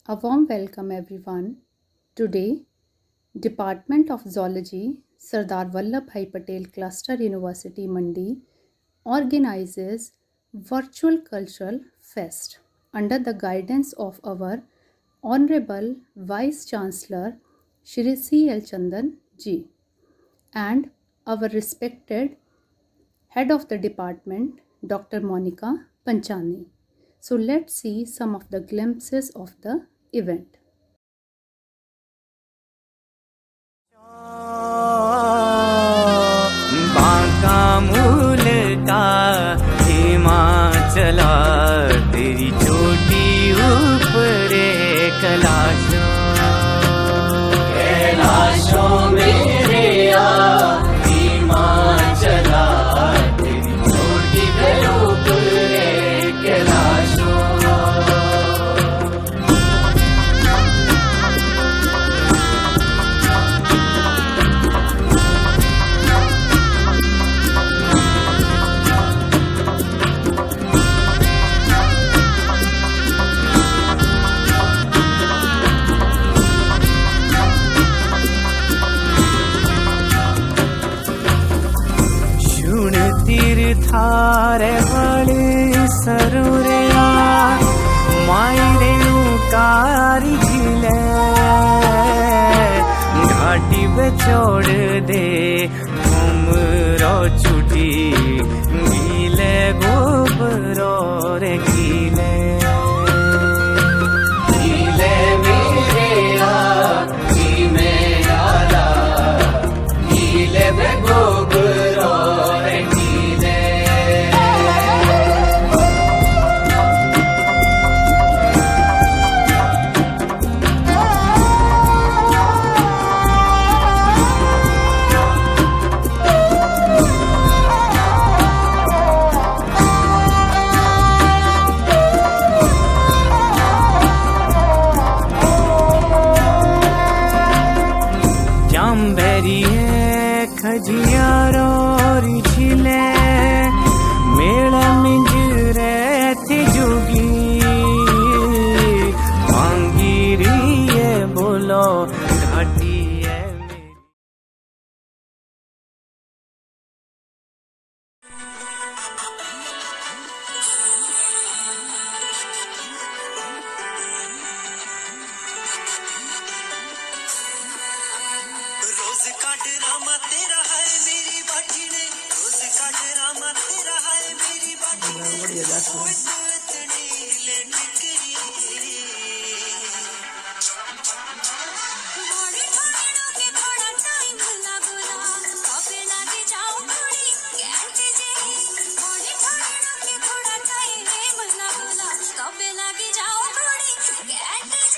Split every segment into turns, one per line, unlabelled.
A warm welcome everyone. Today, Department of Zoology, Sardar Vallabhbhai Patel Cluster University Mandi organizes Virtual Cultural Fest under the guidance of our Honorable Vice Chancellor Shri C. L. Chandan ji and our respected Head of the Department Dr. Monica Panchani. So let's see some of the glimpses of the event.
Banka मूल का हिमाचला तेरी चोटी ऊपरे कैलाशों मेरे हिमाचला तेरी चोटी पे ऊपरे कैलाशों थारे बड़े सरुरिया मायरे कारी झीले घाटी पे छोड़ दे घूमरो छुटी गीले गोबरो रे गीले गीले मेरे मेरा गीले बे गोबरो रे खजियारो रिछिले मेला मिंजरे थी जोगी मांगी रिये बोलो घाटी है रोज का ड्रामा तेरा है मेरी बाटी ने रोज का ड्रामा तेरा है मेरी बाटी ने ओए तू इतनी लेट गई बड़ी बड़ों के थोड़ा टाइम लगला कबे लगे जाओ थोड़ी कैंट जे बड़ी बड़ों के थोड़ा टाइम लगला कबे लगे जाओ थोड़ी कैंट जे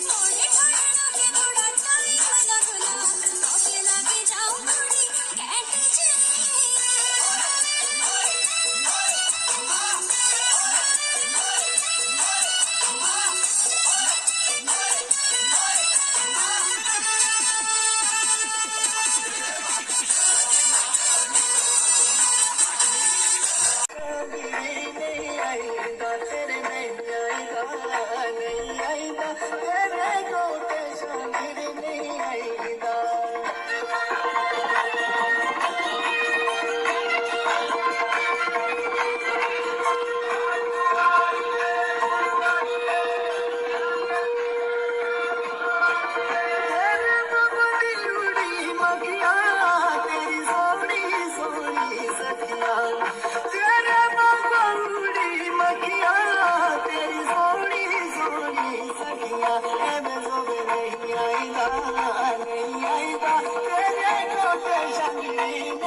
More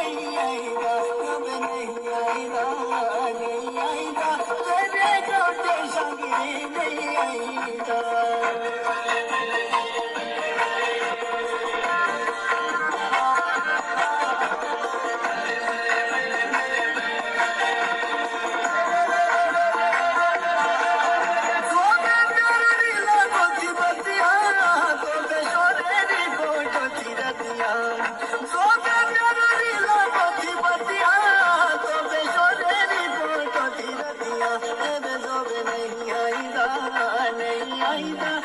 नहीं आईदा कब नहीं आईदा नहीं आईदा तेरे गोटे संगरी नहीं आईदा नहीं आईदा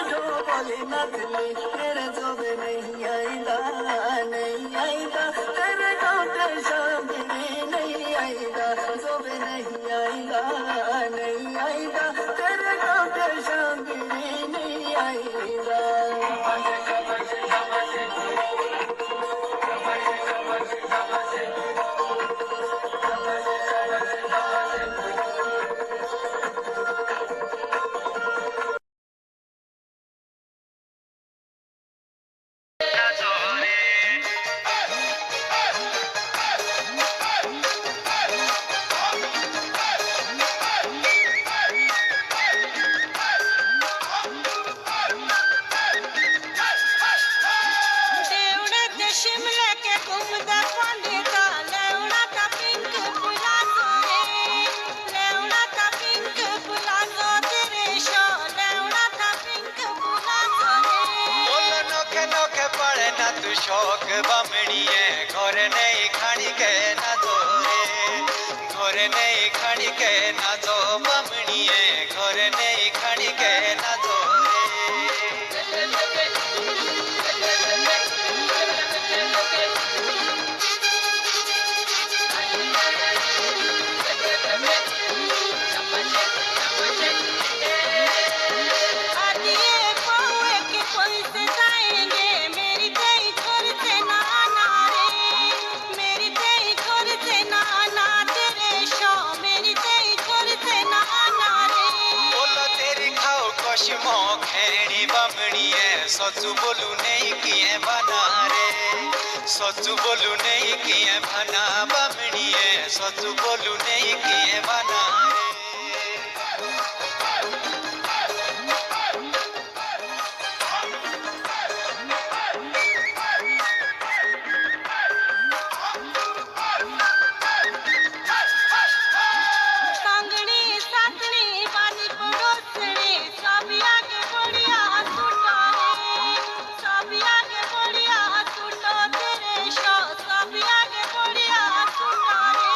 नहीं आईदा तेरे जोबे नहीं आईदा नहीं आईदा तेरे गोटे शामिली नहीं आईदा जोबे नहीं आईदा नहीं आईदा तेरे गोटे शामिली नहीं आईदा
देवड़े ते शिमले के घूमदा पांडे दा लेवड़ा ता पिंक प्लाजो रे लेवड़ा ता पिंक प्लाजो तेरे शो लेवड़ा ता पिंक प्लाजो रे
बोल नोखे नोखे पड़े ना तू शौक बमड़ी है घर नहीं खानी के ना दो रे घर नहीं खानी के ना दो बमड़ी है घर नहीं खानी के ना दो
आदिए पावे के पैसे जाएंगे मेरी तेई करते ना ना रे मेरी तेई करते ना ना तेरे शो मेरी तेई करते ना ना रे
बोलो तेरी खाओ कशमो खेड़ी बमड़ी है सचू बोलू नहीं किए बना रे सचू बोलू नहीं किए बना बमड़ी है सचू बोलू नहीं किए बना रे
सांगड़ी सातनी बाजी पड़ोसनी सब आगे बढ़िया सुटो रे सब आगे बढ़िया सुटो तेरे शो सब आगे बढ़िया सुटो रे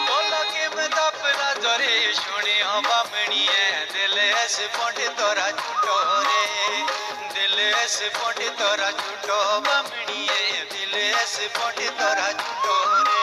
बोलो कि मैं दपना जरे सुनी हो बमड़ी है दिल ऐसे पोंटे तोरा छूटो रे दिल ऐसे पोंटे तोरा छूटो बमड़ी है दिल ऐसे पोंटे तोरा छूटो रे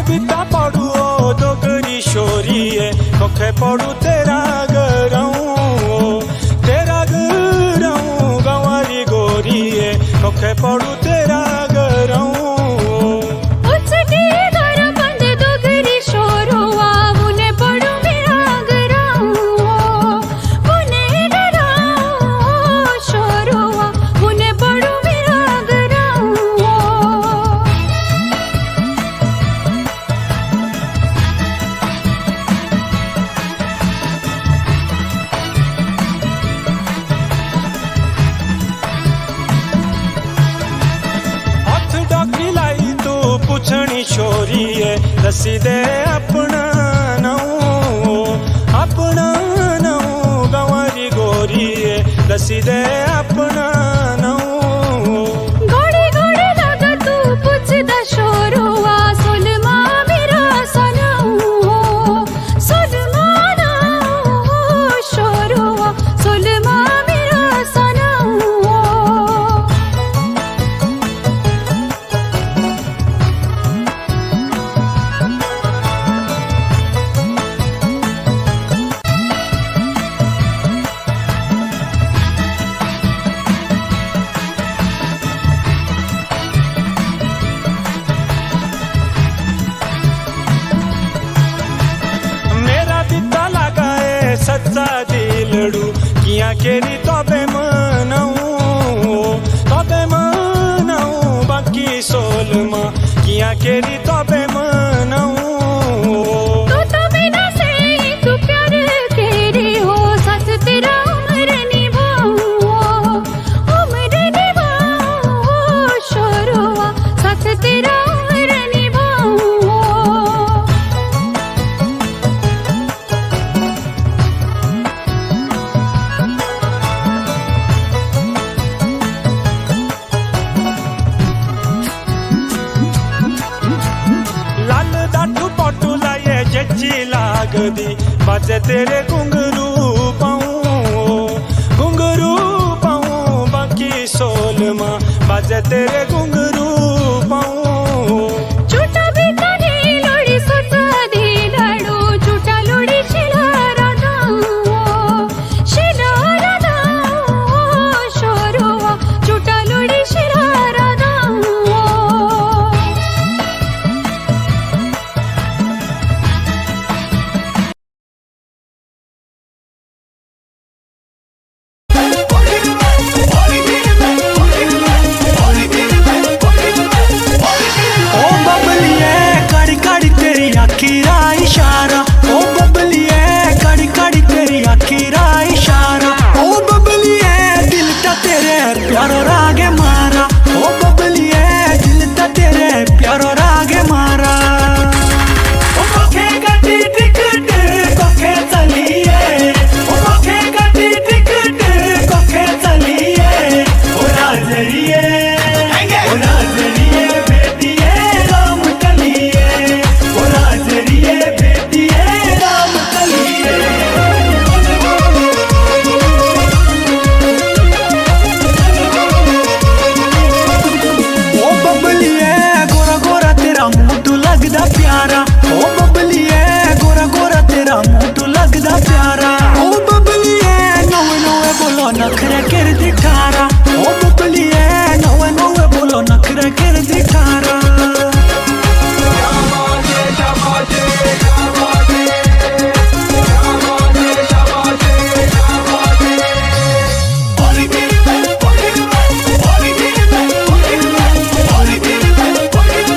पिता पढ़ू ओ डोगरी शोरी है कोखे पढ़ू तेरा गराऊं गंवारी गोरी है कोखे पढ़ू तेरा गराऊं पुछनी छोरी है दसी दे अपना नऊ गंवारी गोरी है दसी दे अपना नऊ
घोड़ी घोड़ी लगा तू पुछ द शोरुआ सुलमा मेरा सनऊ सुलमाना शोरुआ सुलमा मेरा सनऊ
सच्चा दिलड़ू किया केरी तबे मनाऊं बाकी सोलमा किया केरी तबे मनाऊं
तो बिना से तू प्यार केरी हो साथ तेरा उम्र निभाऊं शोरुआ साथ तेरा उम्र निभाऊं
जज्जी लागदी बाजे तेरे घुंगरू पाऊं बाकी सोलमा बाजे तेरे घुंगरू पाऊं
झूठा भी कने लोड़ी सचा दी लड़ू झूठा लोड़ी शिलारा दाऊं शोरुआ झूठा लोड़ी शिलारा दाऊं
नखरे कर दिखारा ओ बबलिए नवे नवे बोलो नखरे कर दिखारा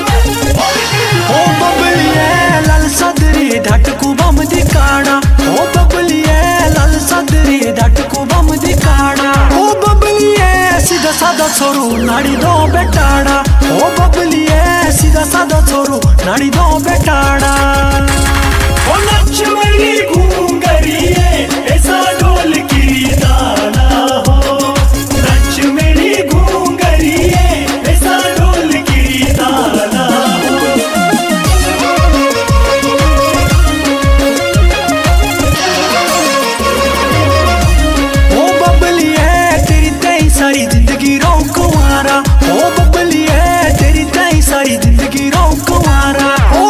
ओ बबलिए लाल सदरी धटकू बम दिखाड़ा ओ बबलिए लाल सदरी धटकू बम दिखाड़ा ओ बबलिए सीधा साधा छोरू नाड़ी दो बेटाड़ा ओ बबलिए सीधा साधा छोरू नाड़ी दो बेटाड़ा ओ नच मेरी घूंगरिए ऐसा ढोल की दाना हो नच मेरी घूंगरिए ऐसा ढोल की दाना ओ बबलिए तेरी तई सारी जिंदगी रोक कुंवारा ओ बबलिए तेरी तई सारी जिंदगी रोक कुंवारा ओ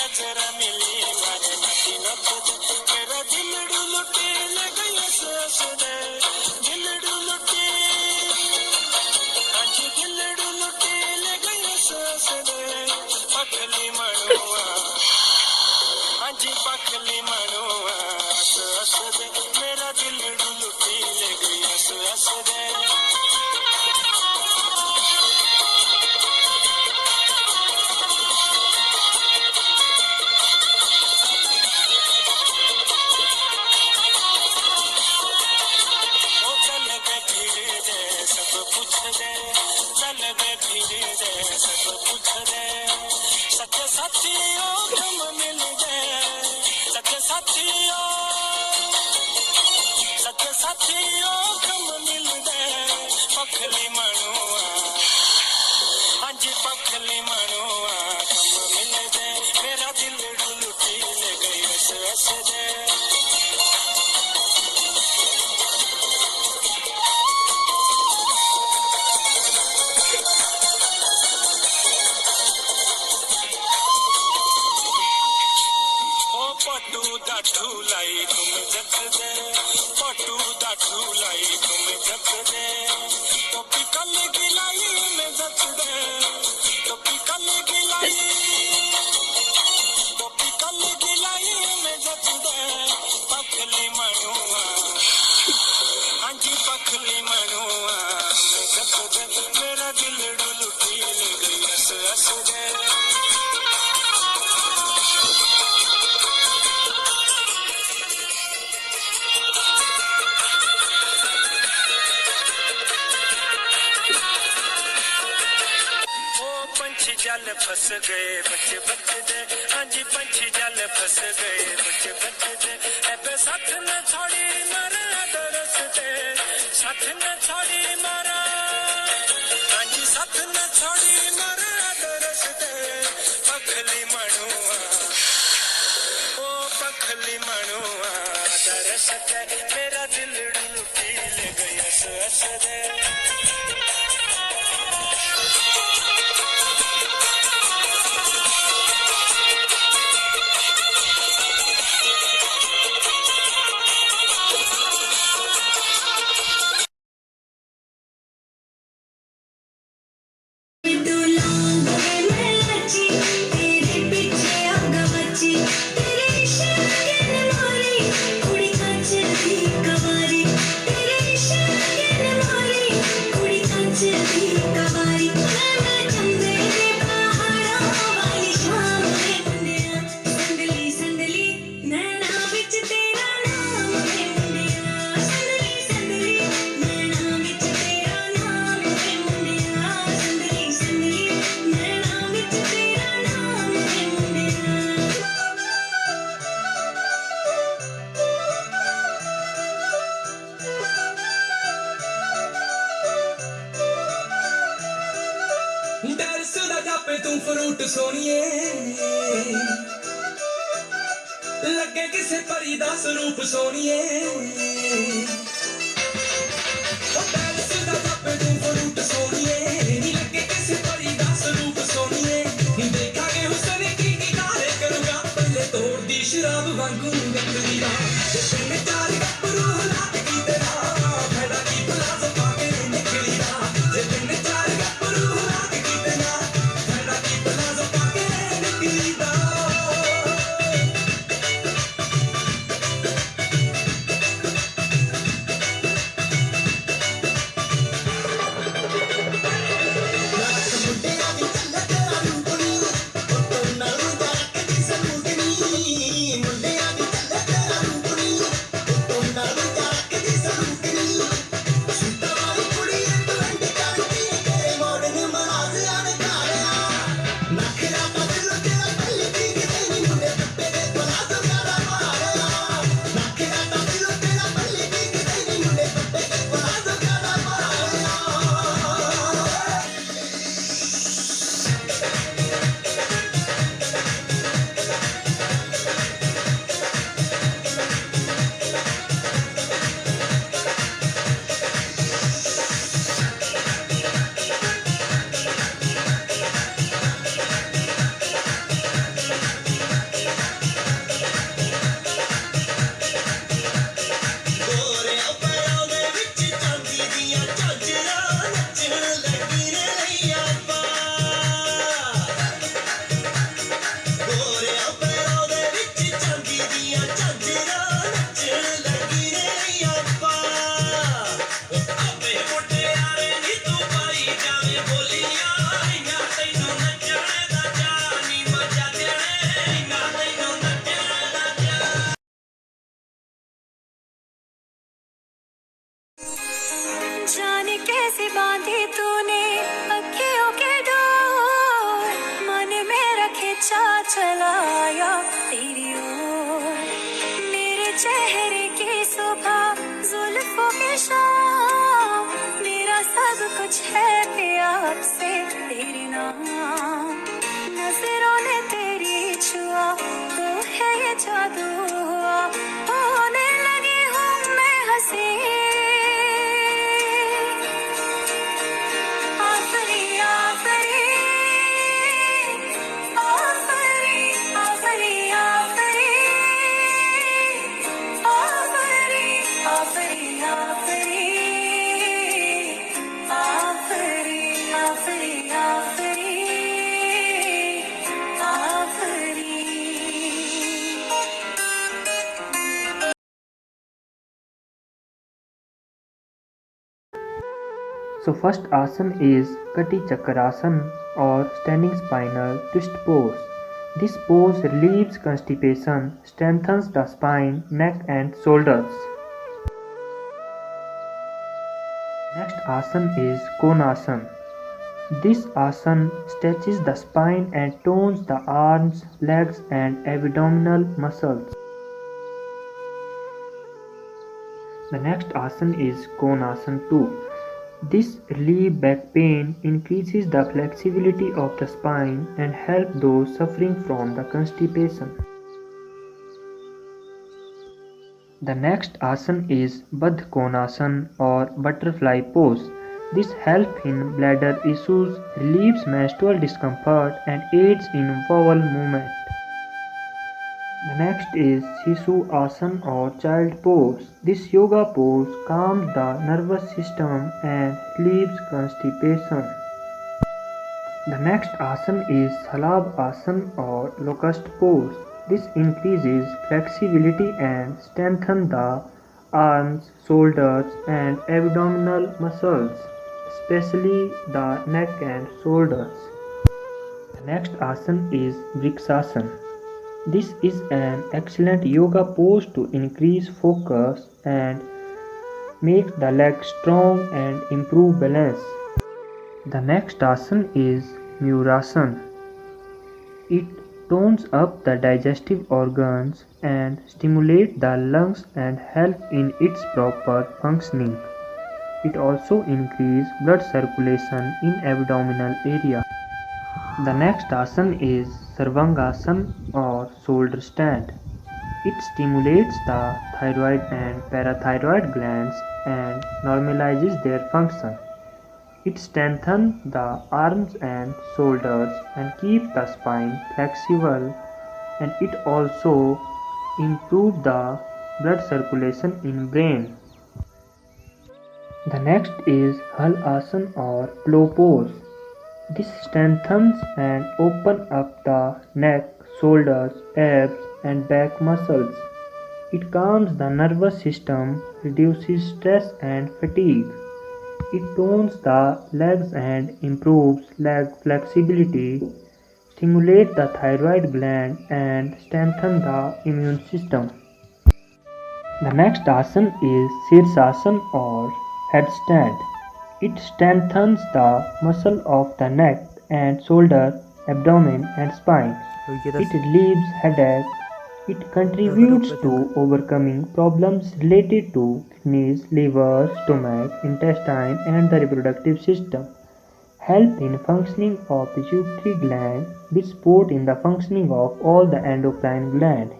नजर मिली मारे नकी नक मेरा दिलड़ू लुटे ले गई हंस दे दिलड़ू लुटे आज दिलड़ू लुटे ले गई हंस दे पखली मनुआ आज पखली मनुआ हंस दे मेरा दिलड़ू लुटे ले गई हंस दे सच्चे साथियों तुम मिल गए सच्चे साथियों तुम मिल गए पखली मनुआ हाँ जी पखली मनुआ तुम मिल गए मेरा दिल लुटी ले गई हंस दे पटू दा ठुलाई तुम जख दे पटू दा ठुलाई तुम जख दे टोपी कल गिलाई में जख दे टोपी कल गिलाई में जख दे पखली मनुआ हाँ जी पखली मनुआ में जख दे मेरा दिल लुटी ले गई हंस दे जल फंस गए बच्चे बच्चे दे हाँ जी पंछी जल फंस गए बच्चे बच्चे दे ऐबे साथ न छोड़ी मारा दरस दे साथ न छोड़ी मारा हाँ जी साथ न छोड़ी मारा दरस दे पखली मनुआ ओ पखली मनुआ दरस दे मेरा दिल लुटी ले गई हंस दे
तू फ्रूट सोनिए लगे किसे परी दा स्वरूप सोनिए तू फ्रूट सोनिए लगे किसे परी दा स्वरूप सोनिए देखा के हुसन की तारे करूंगा पहले तोड़ दी शराब वांगू गंदली दा पिंड चार गपरू हालात की तेरा फैदा की प्लाज़ो पाके निकली दा पिंड चार गपरू हालात की तेरा
कुछ है पिया आपसे तेरे नाम, नजरों ने तेरी छुआ तो है ये जादू हुआ, होने लगी हूँ मैं हंसी, आफरी आफरी आफरी आफरी आफरी आफरी आफरी आफरी आफरी आफरी आफरी आफरी।
So first asana is Kati Chakrasana or standing spinal twist pose. This pose relieves constipation, strengthens the spine, neck and shoulders. Next asana is Konasana. This asana stretches the spine and tones the arms, legs and abdominal muscles. The next asana is Konasana 2. This relieves back pain, increases the flexibility of the spine and helps those suffering from the constipation. The next asana is Baddha Konasana or butterfly pose. This helps in bladder issues, relieves menstrual discomfort and aids in bowel movement. The next is Shisu Asana or child pose. This yoga pose calms the nervous system and relieves constipation. The next asana is Salabh Asana or locust pose. This increases flexibility and strengthens the arms, shoulders and abdominal muscles, especially the neck and shoulders. The next asana is Vriksasana. This is an excellent yoga pose to increase focus and make the legs strong and improve balance. The next asana is Murasana. It tones up the digestive organs and stimulates the lungs and helps in its proper functioning. It also increases blood circulation in abdominal area. The next asana is Sarvangasana or shoulder stand. It stimulates the thyroid and parathyroid glands and normalizes their function. It strengthens the arms and shoulders and keeps the spine flexible, and it also improves the blood circulation in brain. The next is Hal Asana or plow pose. This strengthens and opens up the neck, shoulders, abs and back muscles. It calms the nervous system, reduces stress and fatigue. It tones the legs and improves leg flexibility, stimulates the thyroid gland and strengthens the immune system. The next asana is Sirsasana or headstand. It strengthens the muscle of the neck and shoulder, abdomen and spine. It relieves headache. It contributes to overcoming problems related to kidneys, liver, stomach, intestine and the reproductive system. Help in functioning of pituitary gland, which support in the functioning of all the endocrine gland.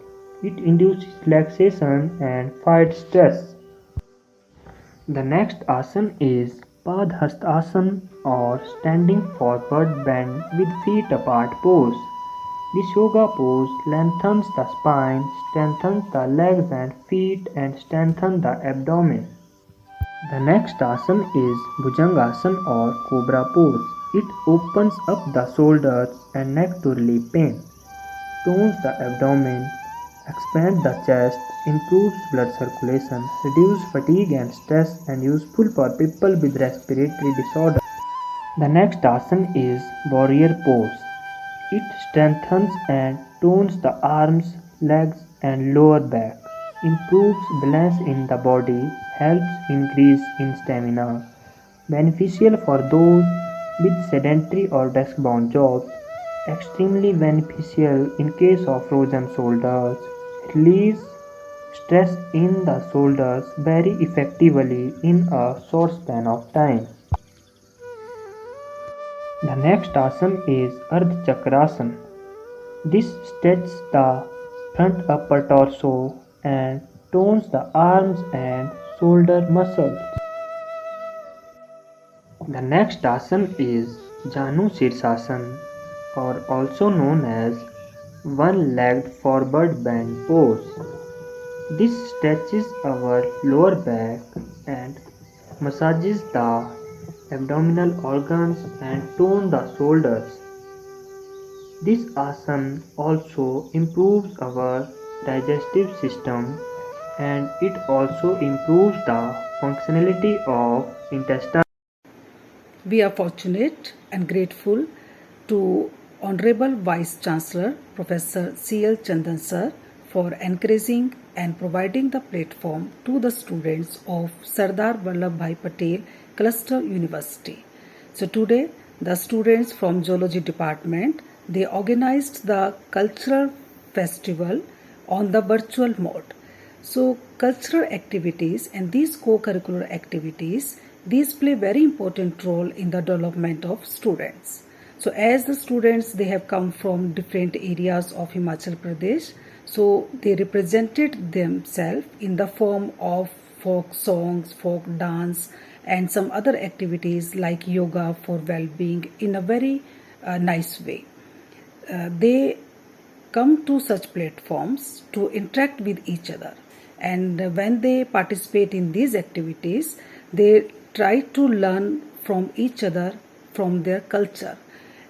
It induces relaxation and fights stress. The next asana is Padhastasana or standing forward bend with feet apart pose. This yoga pose lengthens the spine, strengthens the legs and feet and strengthens the abdomen. The next asana is Bhujangasana or cobra pose. It opens up the shoulders and neck to relieve pain, tones the abdomen, expands the chest, improves blood circulation, reduces fatigue and stress, and useful for people with respiratory disorder. The next asana is warrior pose. It strengthens and tones the arms, legs, and lower back, improves balance in the body, helps increase in stamina, beneficial for those with sedentary or desk-bound jobs, extremely beneficial in case of frozen shoulders, release stress in the shoulders very effectively in a short span of time. The next asana is Ardha Chakrasana. This stretches the front upper torso and tones the arms and shoulder muscles. The next asana is Janu Sirsasana, or also known as one-legged forward bend pose. This stretches our lower back and massages the abdominal organs and tone the shoulders. This asana also improves our digestive system and it also improves the functionality of intestine.
We are fortunate and grateful to Honorable Vice Chancellor Professor C.L. Chandan Sir for encouraging and providing the platform to the students of Sardar Vallabhbhai Patel Cluster University. So today the students from Zoology Department, they organized the cultural festival on the virtual mode. So cultural activities and these co-curricular activities, these play very important role in the development of students. So as the students, they have come from different areas of Himachal Pradesh, so they represented themselves in the form of folk songs, folk dance and some other activities like yoga for well-being in a very nice way. They come to such platforms to interact with each other, and when they participate in these activities, they try to learn from each other, from their culture.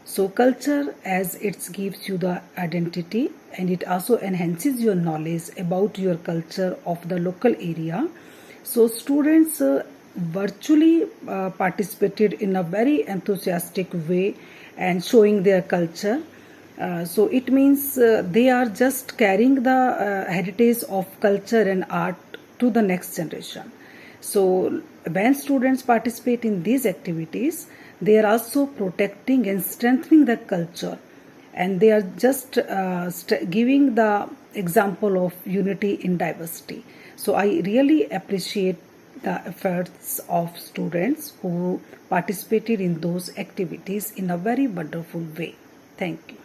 So culture, as it gives you the identity and it also enhances your knowledge about your culture of the local area. So students virtually participated in a very enthusiastic way and showing their culture. So it means they are just carrying the heritage of culture and art to the next generation. So when students participate in these activities, they are also protecting and strengthening the culture, and they are just giving the example of unity in diversity. So I really appreciate the efforts of students who participated in those activities in a very wonderful way. Thank you.